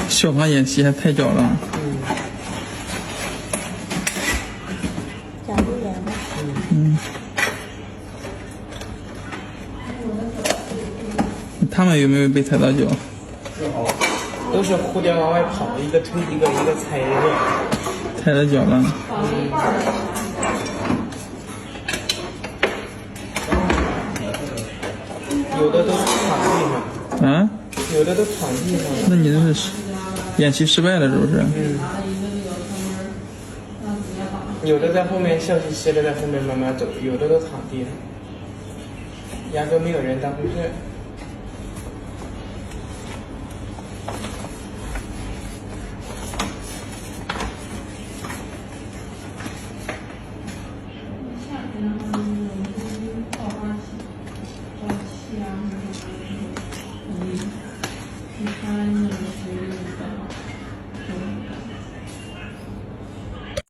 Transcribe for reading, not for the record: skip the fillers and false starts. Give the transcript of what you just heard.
校方演习还太屌了。讲不严的。他们有没有被踩到脚？都是蝴蝶往外跑，一个推一个，一个踩一个。踩到脚了。有的都躺地上。啊？有的都躺地上。那你这是演习失败了是不是？有的在后面笑嘻嘻的在后面慢慢走，有的都躺地上，压根没有人当回事。